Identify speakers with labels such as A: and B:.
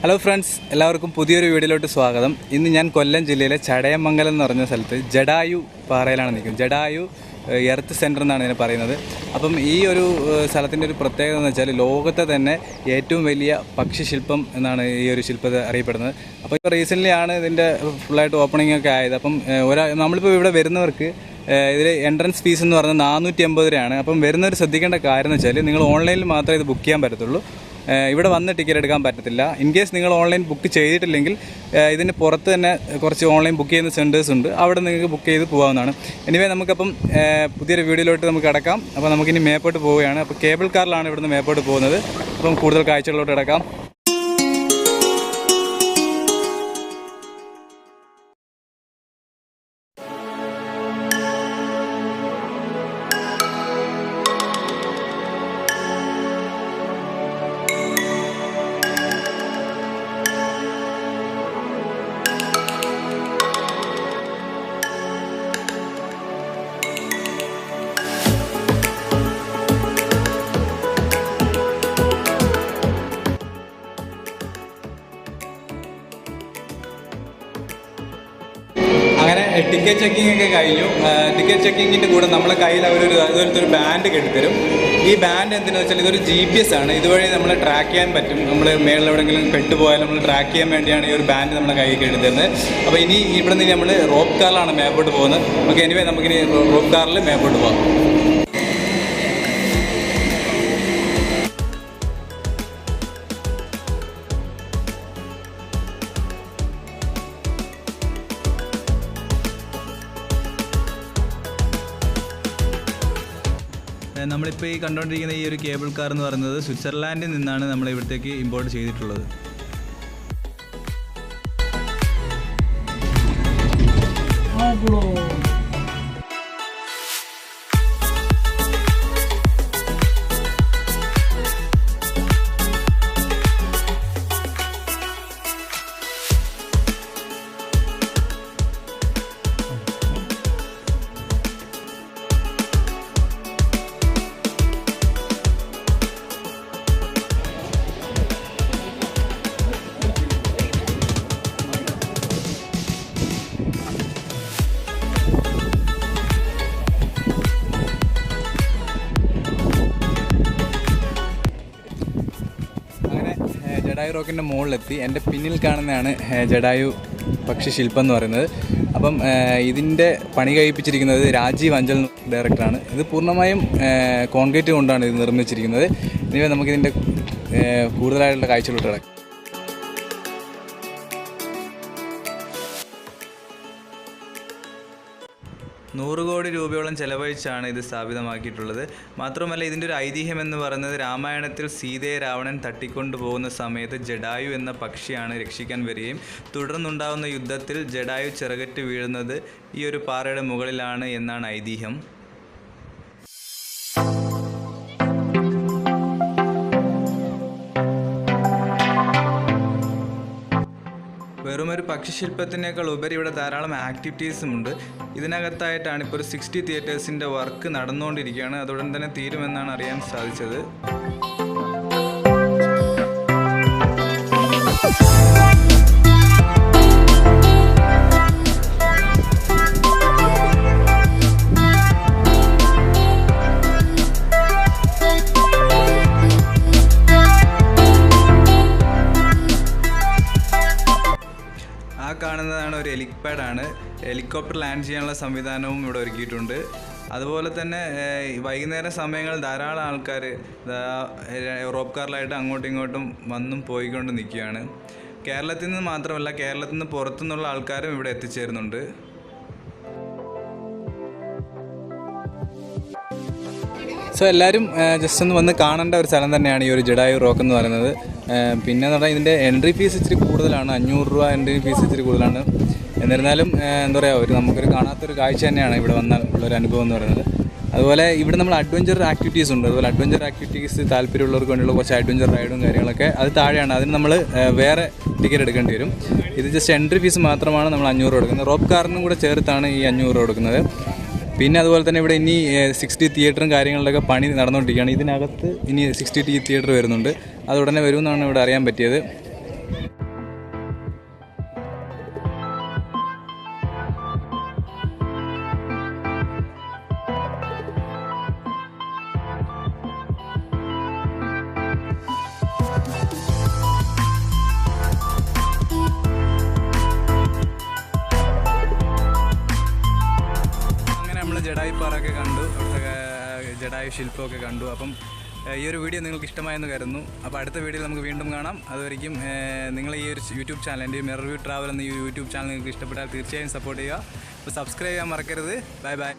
A: Hello friends, എല്ലാവർക്കും പുതിയൊരു വീഡിയോയിലോട്ട് സ്വാഗതം. ഇന്ന് ഞാൻ കൊല്ലം ജില്ലയിലെ ചടയമംഗലം എന്ന് പറഞ്ഞ സ്ഥലത്ത് ജഡായു പാറയിലാണ് നിൽക്കുന്നത്. ജഡായു എർത്ത് സെൻറ്റർ എന്നാണ് ഇതിനെ പറയുന്നത്. അപ്പം ഈ ഒരു സ്ഥലത്തിൻ്റെ ഒരു പ്രത്യേകത എന്ന് വെച്ചാൽ ലോകത്തെ തന്നെ ഏറ്റവും വലിയ പക്ഷിശില്പം എന്നാണ് ഈ ഒരു ശില്പത്തെ അറിയപ്പെടുന്നത്. അപ്പോൾ ഇപ്പോൾ റീസെൻ്റ്ലി ആണ് ഇതിൻ്റെ ഫുള്ളായിട്ട് ഓപ്പണിംഗ് ഒക്കെ ആയത്. അപ്പം നമ്മളിപ്പോൾ ഇവിടെ വരുന്നവർക്ക് ഇതിൽ എൻട്രൻസ് ഫീസ് എന്ന് പറഞ്ഞാൽ 450 രൂപയാണ്. അപ്പം വരുന്നവർ ശ്രദ്ധിക്കേണ്ട കാര്യം എന്ന് വെച്ചാൽ നിങ്ങൾ ഓൺലൈനിൽ മാത്രമേ ഇത് ബുക്ക് ചെയ്യാൻ പറ്റത്തുള്ളൂ. ഇവിടെ വന്ന് ടിക്കറ്റ് എടുക്കാൻ പറ്റത്തില്ല. ഇൻ കേസ് നിങ്ങൾ ഓൺലൈൻ ബുക്ക് ചെയ്തിട്ടില്ലെങ്കിൽ ഇതിന് പുറത്ത് തന്നെ കുറച്ച് ഓൺലൈൻ ബുക്ക് ചെയ്യുന്ന സെൻറ്റേഴ്സ് ഉണ്ട്. അവിടെ നിങ്ങൾക്ക് ബുക്ക് ചെയ്ത് പോകാവുന്നതാണ്. എനിവേ നമുക്കപ്പം പുതിയൊരു വീഡിയോയിലോട്ട് നമുക്ക് കിടക്കാം. അപ്പോൾ നമുക്കിനി മേപ്പോട്ട് പോവുകയാണ്. അപ്പോൾ കേബിൾ കാറിലാണ് ഇവിടുന്ന് മേപ്പോട്ട് പോകുന്നത്. അപ്പം കൂടുതൽ കാഴ്ചകളിലോട്ട് കിടക്കാം. അങ്ങനെ ടിക്കറ്റ് ചെക്കിംഗ് ഒക്കെ കഴിഞ്ഞു. ടിക്കറ്റ് ചെക്കിങ്ങിൻ്റെ കൂടെ നമ്മളെ കയ്യിൽ അതുപോലത്തെ ഒരു ബാൻഡ് കെട്ടിത്തരും. ഈ ബാൻഡ് എന്തിനാണെന്ന് വെച്ചാൽ ഇതൊരു GPS ആണ്. ഇതുവഴി നമ്മൾ ട്രാക്ക് ചെയ്യാൻ പറ്റും. നമ്മൾ മേളിൽ എവിടെയെങ്കിലും പെട്ടുപോയാൽ നമ്മൾ ട്രാക്ക് ചെയ്യാൻ വേണ്ടിയാണ് ഈ ഒരു ബാൻഡ് നമ്മുടെ കയ്യിൽ കെട്ടിത്തരുന്നത്. അപ്പോൾ ഇനി ഇവിടെ നിന്ന് നമ്മൾ റോപ്പ് കാറിലാണ് മേപ്പോട്ട് പോകുന്നത്. ഓക്കെ, എനിവേ നമുക്കിനി റോപ്പ് കാറിൽ മേപ്പോട്ട് പോകാം. നമ്മളിപ്പോൾ ഈ കണ്ടുകൊണ്ടിരിക്കുന്ന ഈ ഒരു കേബിൾ കാർ എന്ന് പറയുന്നത് സ്വിറ്റ്സർലാൻഡിൽ നിന്നാണ് നമ്മൾ ഇവിടത്തേക്ക് ഇമ്പോർട്ട് ചെയ്തിട്ടുള്ളത്. ജഡായു റോക്കിൻ്റെ മുകളിലെത്തി. എൻ്റെ പിന്നിൽ കാണുന്നതാണ് ജഡായു പക്ഷിശില്പം എന്ന് പറയുന്നത്. അപ്പം ഇതിൻ്റെ പണി കഴിപ്പിച്ചിരിക്കുന്നത് രാജീവ് അഞ്ചൽ ഡയറക്ടറാണ്. ഇത് പൂർണ്ണമായും കോൺക്രീറ്റ് കൊണ്ടാണ് ഇത് നിർമ്മിച്ചിരിക്കുന്നത്. ഇനി നമുക്കിതിൻ്റെ കൂടുതലായിട്ടുള്ള കാഴ്ചകളോട്ട് കിടക്കാം. 100 കോടി രൂപയോളം ചെലവഴിച്ചാണ് ഇത് സ്ഥാപിതമാക്കിയിട്ടുള്ളത്. മാത്രമല്ല ഇതിൻ്റെ ഒരു ഐതിഹ്യം എന്ന് പറയുന്നത് രാമായണത്തിൽ സീതയെ രാവണൻ തട്ടിക്കൊണ്ടു പോകുന്ന സമയത്ത് ജഡായു എന്ന പക്ഷിയാണ് രക്ഷിക്കാൻ വരികയും തുടർന്നുണ്ടാകുന്ന യുദ്ധത്തിൽ ജഡായു ചിറകറ്റ് വീഴുന്നത് ഈ ഒരു പാറയുടെ മുകളിലാണ് എന്നാണ് ഐതിഹ്യം. വെറും ഒരു പക്ഷിശില്പത്തിനേക്കാൾ ഉപരി ഇവിടെ ധാരാളം ആക്ടിവിറ്റീസും ഉണ്ട്. ഇതിനകത്തായിട്ടാണ് ഇപ്പോൾ ഒരു 60 തിയേറ്റേഴ്സിൻ്റെ വർക്ക് നടന്നുകൊണ്ടിരിക്കുകയാണ്. അതുടൻ തന്നെ തീരുമെന്നാണ് അറിയാൻ സാധിച്ചത്. കാണുന്നതാണ് ഒരു ഹെലിപാഡാണ്. ഹെലികോപ്റ്റർ ലാൻഡ് ചെയ്യാനുള്ള സംവിധാനവും ഇവിടെ ഒരുക്കിയിട്ടുണ്ട്. അതുപോലെ തന്നെ വൈകുന്നേര സമയങ്ങളിൽ ധാരാളം ആൾക്കാർ റോപ്പ് കാറിലായിട്ട് അങ്ങോട്ടും ഇങ്ങോട്ടും വന്നും പോയിക്കൊണ്ട് നിൽക്കുകയാണ്. കേരളത്തിൽ നിന്ന് മാത്രമല്ല, കേരളത്തിൽ നിന്ന് പുറത്തുനിന്നുള്ള ആൾക്കാരും ഇവിടെ എത്തിച്ചേരുന്നുണ്ട്. സോ എല്ലാവരും ജസ്റ്റ് ഒന്ന് വന്ന് കാണേണ്ട ഒരു സ്ഥലം തന്നെയാണ് ഈ ഒരു ജഡായു റോക്ക് എന്ന് പറയുന്നത്. പിന്നെ എന്ന് പറഞ്ഞാൽ ഇതിൻ്റെ എൻട്രി ഫീസ് ഇച്ചിരി കൂടുതലാണ്. 500 രൂപ എൻട്രി ഫീസ് ഇച്ചിരി കൂടുതലാണ്. എന്നിരുന്നാലും എന്താ പറയുക, നമുക്കൊരു കാണാത്തൊരു കാഴ്ച തന്നെയാണ് ഇവിടെ വന്നാൽ ഉള്ളൊരു അനുഭവം എന്ന് പറയുന്നത്. അതുപോലെ ഇവിടെ നമ്മൾ അഡ്വഞ്ചർ ആക്ടിവിറ്റീസ് ഉണ്ട്. അതുപോലെ അഡ്വഞ്ചർ ആക്ടിവിറ്റീസ് താല്പര്യമുള്ളവർക്ക് വേണ്ടിയുള്ള കുറച്ച് അഡ്വഞ്ചർ റൈഡും കാര്യങ്ങളൊക്കെ അത് താഴെയാണ്. അതിന് നമ്മൾ വേറെ ടിക്കറ്റ് എടുക്കേണ്ടി വരും. ഇത് ജസ്റ്റ് എൻട്രി ഫീസ് മാത്രമാണ് നമ്മൾ 500 കൊടുക്കുന്നത്. റോപ്പ് കാറിനും കൂടെ ചേർത്താണ് ഈ 500 കൊടുക്കുന്നത്. പിന്നെ അതുപോലെ തന്നെ ഇവിടെ ഇനി 60 തിയേറ്ററും കാര്യങ്ങളിലൊക്കെ പണി നടന്നുകൊണ്ടിരിക്കുകയാണ്. ഇതിനകത്ത് ഇനി 60 തിയേറ്റർ വരുന്നുണ്ട്. അത് ഉടനെ വരുമെന്നാണ് ഇവിടെ അറിയാൻ പറ്റിയത്. ജഡായു പാറയൊക്കെ കണ്ടു, അവിടുത്തെ ജഡായു ശില്പമൊക്കെ കണ്ടു. അപ്പം ഈ ഒരു വീഡിയോ നിങ്ങൾക്ക് ഇഷ്ടമായെന്ന് കരുതുന്നു. അപ്പോൾ അടുത്ത വീഡിയോയിൽ നമുക്ക് വീണ്ടും കാണാം. അതുവരെയ്ക്കും നിങ്ങൾ ഈ ഒരു യൂട്യൂബ് ചാനൽ, എൻ്റെ മിറർ വ്യൂ ട്രാവൽ എന്ന ഈ യൂട്യൂബ് ചാനൽ നിങ്ങൾക്ക് ഇഷ്ടപ്പെട്ടാൽ തീർച്ചയായും സപ്പോർട്ട് ചെയ്യുക. അപ്പോൾ സബ്സ്ക്രൈബ് ചെയ്യാൻ മറക്കരുത്. Bye bye.